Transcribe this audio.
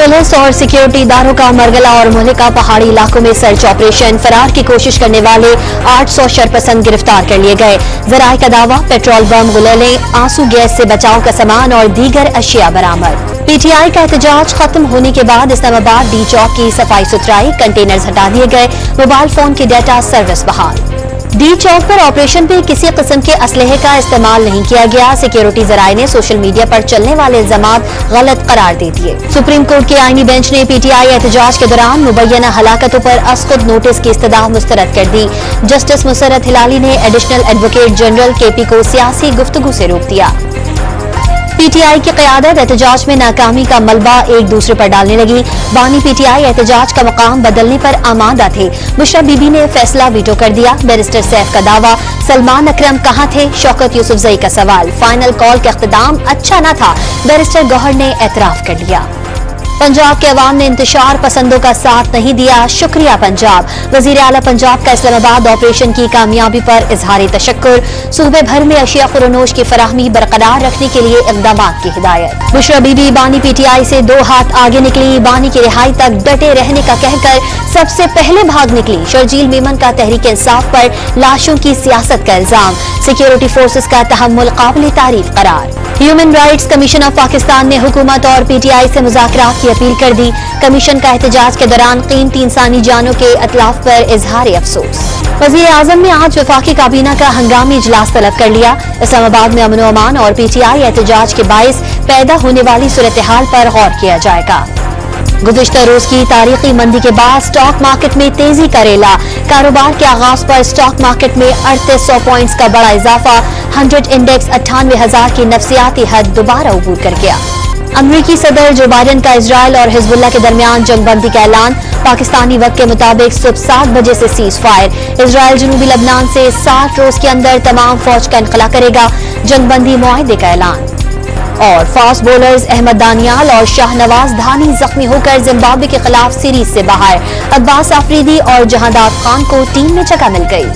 Police और security इदारों का मरगला और मुहलिका पहाड़ी इलाकों में सर्च ऑपरेशन। फरार की कोशिश करने वाले 800 शरपसंद गिरफ्तार कर लिए गए। जराए का दावा, पेट्रोल बम, गुलेलें, आंसू गैस से बचाव का सामान और दीगर अशिया बरामद। पीटीआई का एहतजाज खत्म होने के बाद इस्लामाबाद डी चौक की सफाई सुथराई, कंटेनर्स हटा दिए गए, मोबाइल फोन की डेटा सर्विस बहाल। डी चौक पर ऑपरेशन में किसी किस्म के असलहे का इस्तेमाल नहीं किया गया। सिक्योरिटी जराए ने सोशल मीडिया पर चलने वाले इल्जामात गलत करार दे दिए। सुप्रीम कोर्ट के आईनी बेंच ने पीटीआई एहतजाज के दौरान मुबैना हलाकतों पर असखुद नोटिस की इस्तदा मुस्तरद कर दी। जस्टिस मुसर्रत हिलाली ने एडिशनल एडवोकेट जनरल केपी को सियासी गुफ्तगू से रोक दिया। पीटीआई की क़यादत एहतजाज में नाकामी का मलबा एक दूसरे पर डालने लगी। बानी पीटीआई एहतजाज का मकाम बदलने पर आमादा थे। बुशरा बीबी ने फैसला वीटो कर दिया। बैरिस्टर सैफ का दावा, सलमान अकरम कहाँ थे? शौकत यूसुफजई का सवाल, फाइनल कॉल का इख्तिताम अच्छा न था। बैरिस्टर गौहर ने एतराफ कर लिया। पंजाब के अवाम ने इंतशार पसंदों का साथ नहीं दिया, शुक्रिया पंजाब। वजीर आला पंजाब का इस्लामाबाद ऑपरेशन की कामयाबी पर इजहार तशक्कुर। सूबे भर में अशिया खुरनोश की फराहमी बरकरार रखने के लिए इक़दाम की हिदायत। बुशरा बीबी बानी पीटीआई से 2 हाथ आगे निकली। बानी की रिहाई तक डटे रहने का कहकर सबसे पहले भाग निकली। शर्जील मेमन का तहरीक इंसाफ पर लाशों की सियासत का इल्जाम। सिक्योरिटी फोर्सेस का तहम्मुल काबिल तारीफ करार। Human rights commission of Pakistan ने हुकूमत और पीटीआई से मुज़ाकरात की अपील कर दी। कमीशन का एहतजाज के दौरान कीमती इंसानी जानों के अतलाफ पर इजहार अफसोस। वज़ीर आज़म ने आज वफाकी काबीना का हंगामी इजलास तलब कर लिया। इस्लामाबाद में अमन व अमान और पीटीआई एहतजाज के बाइस पैदा होने वाली सूरत हाल पर गौर किया जाएगा। गुज़िश्ता रोज की तारीखी मंदी के बाद स्टॉक मार्केट में तेजी का रेला। कारोबार के आगाज पर स्टॉक मार्केट में 3800 पॉइंट्स का बड़ा इजाफा। 100 इंडेक्स 98,000 की नफसियाती हद दोबारा अबूर कर गया। अमरीकी सदर जो बाइडन का इजराइल और हिजबुल्लाह के दरमियान जंगबंदी का ऐलान। पाकिस्तानी वक्त के मुताबिक सुबह 7 बजे से सीज फायर। इजराइल जनूबी लबनान से 60 रोज के अंदर तमाम फौज का इनखला करेगा। जंगबंदी मुआहदे का ऐलान। और फास्ट बॉलर्स अहमद दानियाल और शाहनवाज धानी जख्मी होकर जिम्बाब्वे के खिलाफ सीरीज से बाहर। अब्बास आफरीदी और जहांदार खान को टीम में जगह मिल गई।